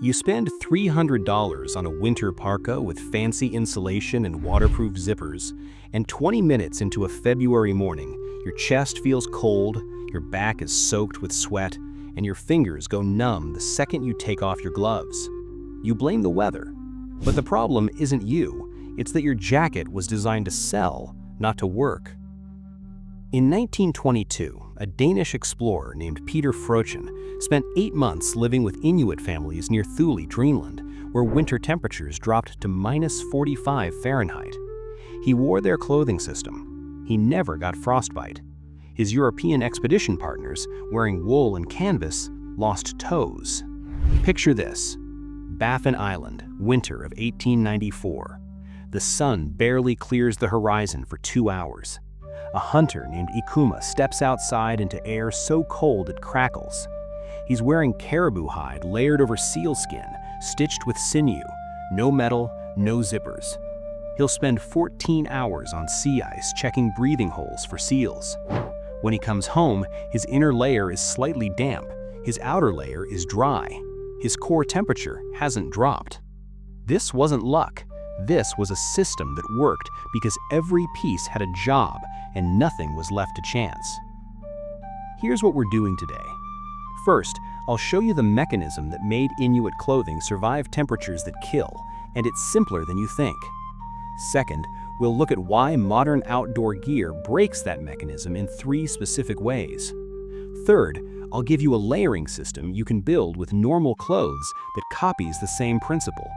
You spend $300 on a winter parka with fancy insulation and waterproof zippers, and 20 minutes into a February morning, your chest feels cold, your back is soaked with sweat, and your fingers go numb the second you take off your gloves. You blame the weather. But the problem isn't you, it's that your jacket was designed to sell, not to work. In 1922, a Danish explorer named Peter Freuchen spent 8 months living with Inuit families near Thule, Greenland, where winter temperatures dropped to -45 Fahrenheit. He wore their clothing system. He never got frostbite. His European expedition partners, wearing wool and canvas, lost toes. Picture this: Baffin Island, winter of 1894. The sun barely clears the horizon for 2 hours. A hunter named Ikuma steps outside into air so cold it crackles. He's wearing caribou hide layered over seal skin, stitched with sinew, no metal, no zippers. He'll spend 14 hours on sea ice checking breathing holes for seals. When he comes home, his inner layer is slightly damp, his outer layer is dry. His core temperature hasn't dropped. This wasn't luck. This was a system that worked because every piece had a job and nothing was left to chance. Here's what we're doing today. First, I'll show you the mechanism that made Inuit clothing survive temperatures that kill, and it's simpler than you think. Second, we'll look at why modern outdoor gear breaks that mechanism in 3 specific ways. Third, I'll give you a layering system you can build with normal clothes that copies the same principle.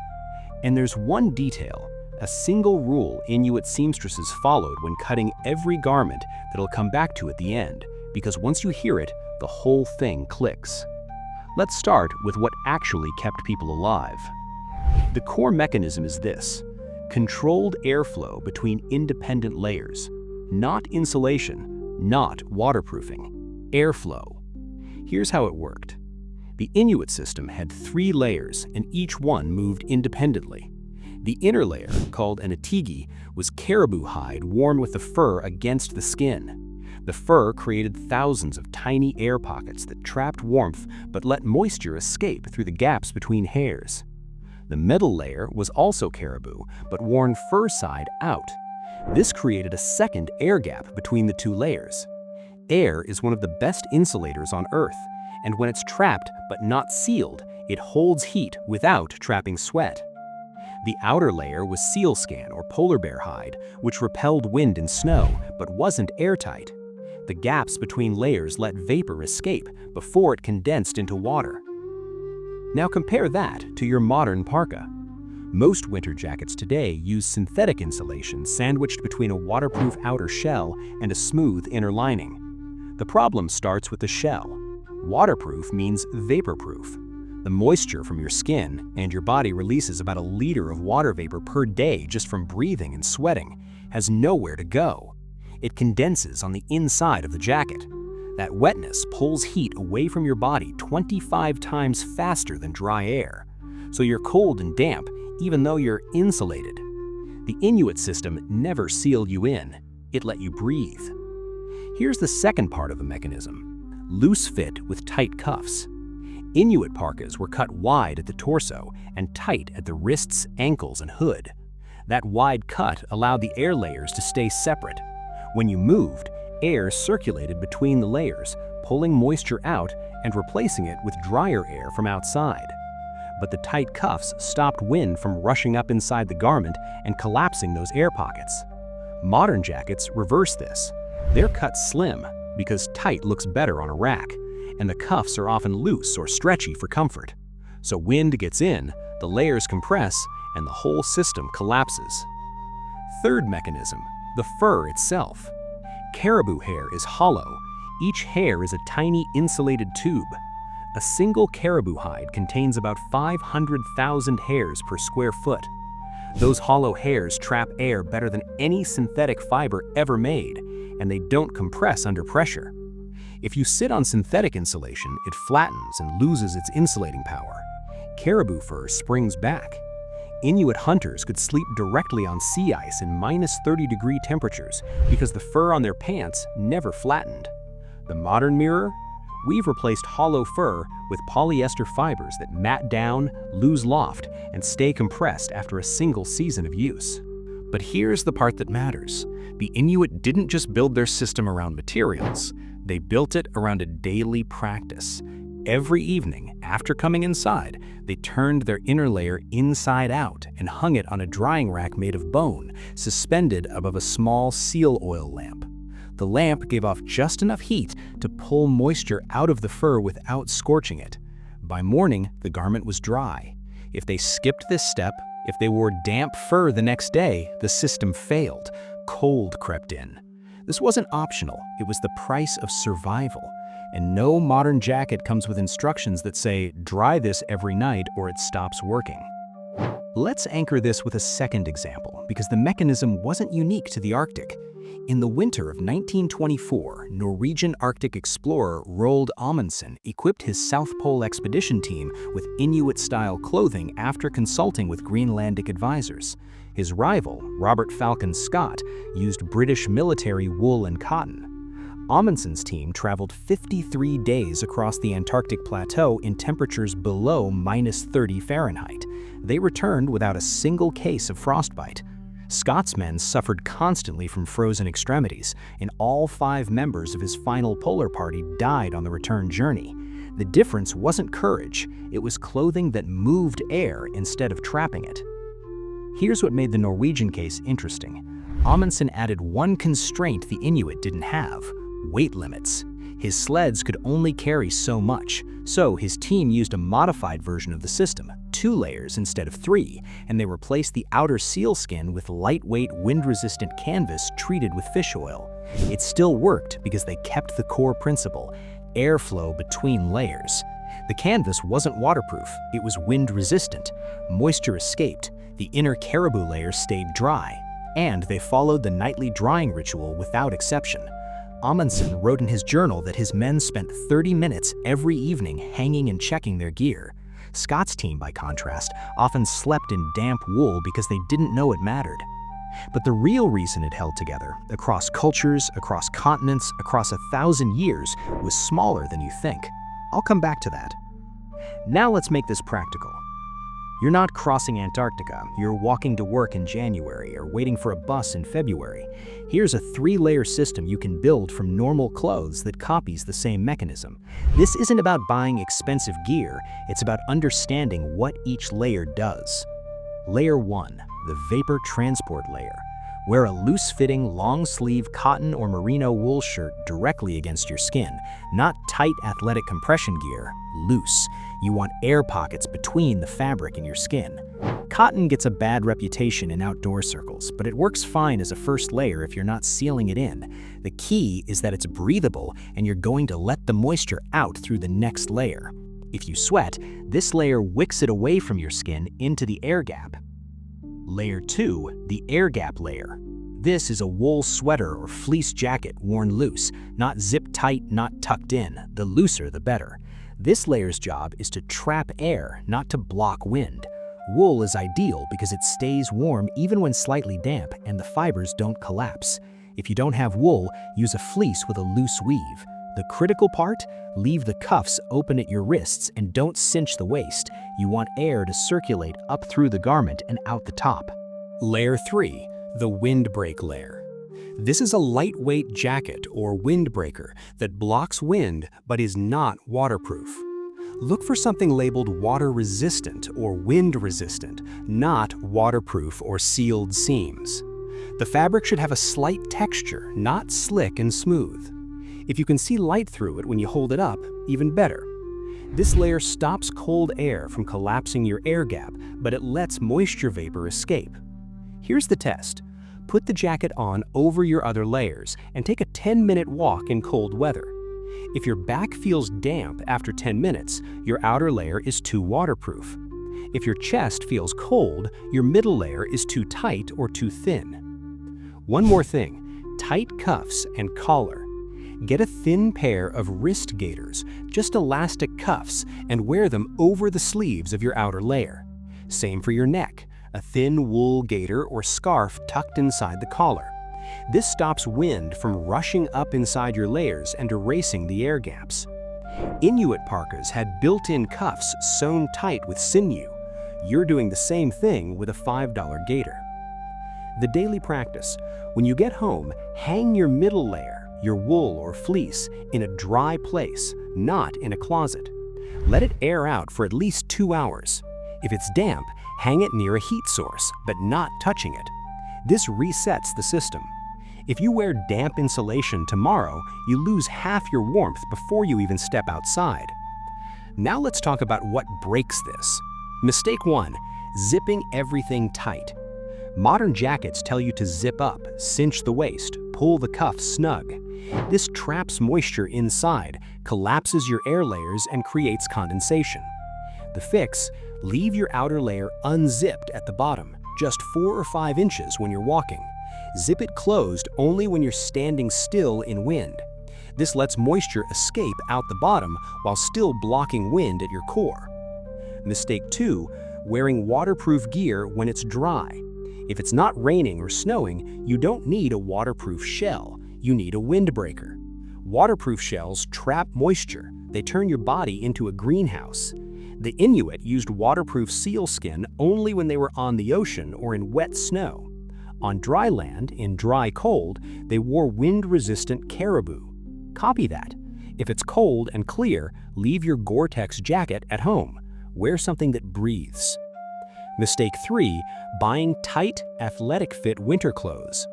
And there's one detail, a single rule Inuit seamstresses followed when cutting every garment that I'll come back to at the end, because once you hear it, the whole thing clicks. Let's start with what actually kept people alive. The core mechanism is this: controlled airflow between independent layers. Not insulation, not waterproofing. Airflow. Here's how it worked. The Inuit system had 3 layers, and each one moved independently. The inner layer, called an atigi, was caribou hide worn with the fur against the skin. The fur created thousands of tiny air pockets that trapped warmth but let moisture escape through the gaps between hairs. The middle layer was also caribou, but worn fur side out. This created a second air gap between the 2 layers. Air is one of the best insulators on Earth, and when it's trapped but not sealed, it holds heat without trapping sweat. The outer layer was sealskin or polar bear hide, which repelled wind and snow but wasn't airtight. The gaps between layers let vapor escape before it condensed into water. Now compare that to your modern parka. Most winter jackets today use synthetic insulation sandwiched between a waterproof outer shell and a smooth inner lining. The problem starts with the shell. Waterproof means vapor-proof. The moisture from your skin and your body releases about 1 liter of water vapor per day just from breathing and sweating, has nowhere to go. It condenses on the inside of the jacket. That wetness pulls heat away from your body 25 times faster than dry air. So you're cold and damp even though you're insulated. The Inuit system never sealed you in, it let you breathe. Here's the second part of the mechanism. Loose fit with tight cuffs. Inuit parkas were cut wide at the torso and tight at the wrists, ankles, and hood. That wide cut allowed the air layers to stay separate. When you moved, air circulated between the layers, pulling moisture out and replacing it with drier air from outside. But the tight cuffs stopped wind from rushing up inside the garment and collapsing those air pockets. Modern jackets reverse this. They're cut slim, because tight looks better on a rack, and the cuffs are often loose or stretchy for comfort. So wind gets in, the layers compress, and the whole system collapses. Third mechanism, the fur itself. Caribou hair is hollow. Each hair is a tiny insulated tube. A single caribou hide contains about 500,000 hairs per square foot. Those hollow hairs trap air better than any synthetic fiber ever made, and they don't compress under pressure. If you sit on synthetic insulation, it flattens and loses its insulating power. Caribou fur springs back. Inuit hunters could sleep directly on sea ice in -30-degree temperatures because the fur on their pants never flattened. The modern mirror? We've replaced hollow fur with polyester fibers that mat down, lose loft, and stay compressed after a single season of use. But here's the part that matters. The Inuit didn't just build their system around materials. They built it around a daily practice. Every evening, after coming inside, they turned their inner layer inside out and hung it on a drying rack made of bone, suspended above a small seal oil lamp. The lamp gave off just enough heat to pull moisture out of the fur without scorching it. By morning, the garment was dry. If they skipped this step, if they wore damp fur the next day, the system failed. Cold crept in. This wasn't optional, it was the price of survival. And no modern jacket comes with instructions that say, dry this every night or it stops working. Let's anchor this with a second example, because the mechanism wasn't unique to the Arctic. In the winter of 1924, Norwegian Arctic explorer Roald Amundsen equipped his South Pole expedition team with Inuit-style clothing after consulting with Greenlandic advisors. His rival, Robert Falcon Scott, used British military wool and cotton. Amundsen's team traveled 53 days across the Antarctic plateau in temperatures below -30 Fahrenheit. They returned without a single case of frostbite. Scott's men suffered constantly from frozen extremities, and all 5 members of his final polar party died on the return journey. The difference wasn't courage, it was clothing that moved air instead of trapping it. Here's what made the Norwegian case interesting. Amundsen added one constraint the Inuit didn't have: weight limits. His sleds could only carry so much, so his team used a modified version of the system, 2 layers instead of 3, and they replaced the outer seal skin with lightweight, wind-resistant canvas treated with fish oil. It still worked because they kept the core principle: airflow between layers. The canvas wasn't waterproof, it was wind-resistant. Moisture escaped, the inner caribou layer stayed dry, and they followed the nightly drying ritual without exception. Amundsen wrote in his journal that his men spent 30 minutes every evening hanging and checking their gear. Scott's team, by contrast, often slept in damp wool because they didn't know it mattered. But the real reason it held together, across cultures, across continents, across 1,000 years, was smaller than you think. I'll come back to that. Now let's make this practical. You're not crossing Antarctica, you're walking to work in January or waiting for a bus in February. Here's a 3-layer system you can build from normal clothes that copies the same mechanism. This isn't about buying expensive gear, it's about understanding what each layer does. Layer 1, the vapor transport layer. Wear a loose-fitting, long-sleeve cotton or merino wool shirt directly against your skin, not tight athletic compression gear, loose. You want air pockets between the fabric and your skin. Cotton gets a bad reputation in outdoor circles, but it works fine as a first layer if you're not sealing it in. The key is that it's breathable and you're going to let the moisture out through the next layer. If you sweat, this layer wicks it away from your skin into the air gap. Layer 2, the air gap layer. This is a wool sweater or fleece jacket worn loose, not zip tight, not tucked in. The looser, the better. This layer's job is to trap air, not to block wind. Wool is ideal because it stays warm even when slightly damp and the fibers don't collapse. If you don't have wool, use a fleece with a loose weave. The critical part? Leave the cuffs open at your wrists and don't cinch the waist. You want air to circulate up through the garment and out the top. Layer 3, the windbreak layer. This is a lightweight jacket or windbreaker that blocks wind but is not waterproof. Look for something labeled water-resistant or wind-resistant, not waterproof or sealed seams. The fabric should have a slight texture, not slick and smooth. If you can see light through it when you hold it up, even better. This layer stops cold air from collapsing your air gap, but it lets moisture vapor escape. Here's the test. Put the jacket on over your other layers and take a 10-minute walk in cold weather. If your back feels damp after 10 minutes, your outer layer is too waterproof. If your chest feels cold, your middle layer is too tight or too thin. One more thing, tight cuffs and collar. Get a thin pair of wrist gaiters, just elastic cuffs, and wear them over the sleeves of your outer layer. Same for your neck, a thin wool gaiter or scarf tucked inside the collar. This stops wind from rushing up inside your layers and erasing the air gaps. Inuit parkas had built-in cuffs sewn tight with sinew. You're doing the same thing with a $5 gaiter. The daily practice. When you get home, hang your middle layer, your wool or fleece, in a dry place, not in a closet. Let it air out for at least 2 hours. If it's damp, hang it near a heat source, but not touching it. This resets the system. If you wear damp insulation tomorrow, you lose half your warmth before you even step outside. Now let's talk about what breaks this. Mistake 1, zipping everything tight. Modern jackets tell you to zip up, cinch the waist, pull the cuffs snug. This traps moisture inside, collapses your air layers, and creates condensation. The fix, leave your outer layer unzipped at the bottom, just 4 or 5 inches when you're walking. Zip it closed only when you're standing still in wind. This lets moisture escape out the bottom while still blocking wind at your core. Mistake 2, wearing waterproof gear when it's dry. If it's not raining or snowing, you don't need a waterproof shell. You need a windbreaker. Waterproof shells trap moisture. They turn your body into a greenhouse. The Inuit used waterproof sealskin only when they were on the ocean or in wet snow. On dry land, in dry cold, they wore wind-resistant caribou. Copy that. If it's cold and clear, leave your Gore-Tex jacket at home. Wear something that breathes. Mistake 3, buying tight, athletic-fit winter clothes.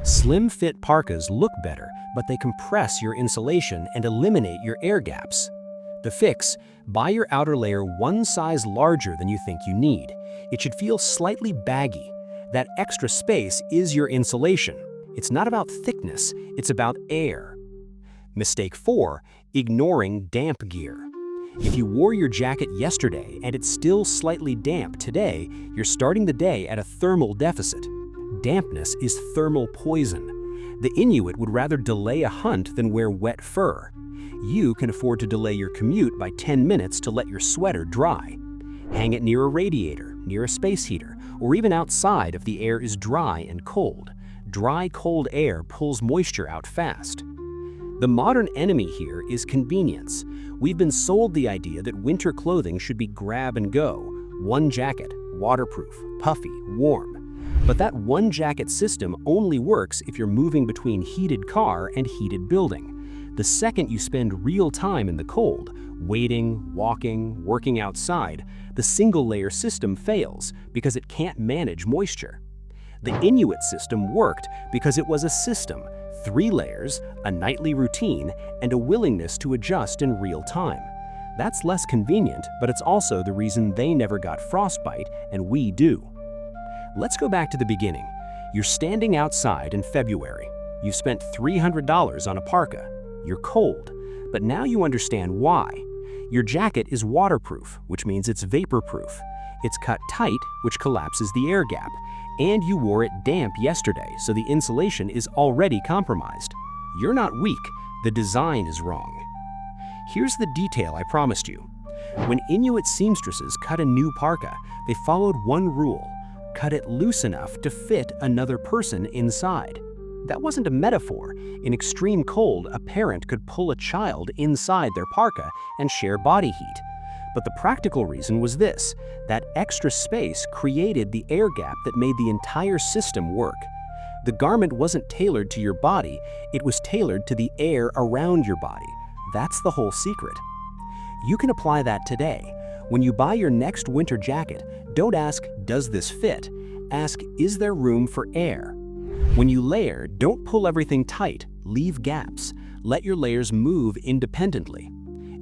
Slim-fit parkas look better, but they compress your insulation and eliminate your air gaps. The fix, buy your outer layer one size larger than you think you need. It should feel slightly baggy. That extra space is your insulation. It's not about thickness, it's about air. Mistake 4, ignoring damp gear. If you wore your jacket yesterday and it's still slightly damp today, you're starting the day at a thermal deficit. Dampness is thermal poison. The Inuit would rather delay a hunt than wear wet fur. You can afford to delay your commute by 10 minutes to let your sweater dry. Hang it near a radiator, near a space heater, or even outside if the air is dry and cold. Dry, cold air pulls moisture out fast. The modern enemy here is convenience. We've been sold the idea that winter clothing should be grab and go. One jacket, waterproof, puffy, warm. But that one jacket system only works if you're moving between heated car and heated building. The second you spend real time in the cold, waiting, walking, working outside, the single-layer system fails because it can't manage moisture. The Inuit system worked because it was a system, 3 layers, a nightly routine, and a willingness to adjust in real time. That's less convenient, but it's also the reason they never got frostbite and we do. Let's go back to the beginning. You're standing outside in February. You spent $300 on a parka. You're cold, but now you understand why. Your jacket is waterproof, which means it's vapor-proof. It's cut tight, which collapses the air gap. And you wore it damp yesterday, so the insulation is already compromised. You're not weak, the design is wrong. Here's the detail I promised you. When Inuit seamstresses cut a new parka, they followed one rule: cut it loose enough to fit another person inside. That wasn't a metaphor. In extreme cold, a parent could pull a child inside their parka and share body heat. But the practical reason was this: that extra space created the air gap that made the entire system work. The garment wasn't tailored to your body, it was tailored to the air around your body. That's the whole secret. You can apply that today. When you buy your next winter jacket, don't ask, "Does this fit?" Ask, "Is there room for air?" When you layer, don't pull everything tight, leave gaps. Let your layers move independently.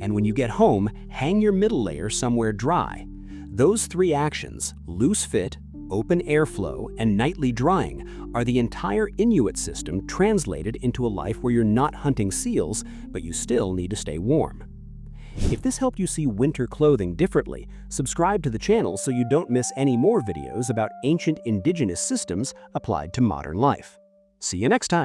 And when you get home, hang your middle layer somewhere dry. Those 3 actions, loose fit, open airflow, and nightly drying, are the entire Inuit system translated into a life where you're not hunting seals, but you still need to stay warm. If this helped you see winter clothing differently, subscribe to the channel so you don't miss any more videos about ancient indigenous systems applied to modern life. See you next time.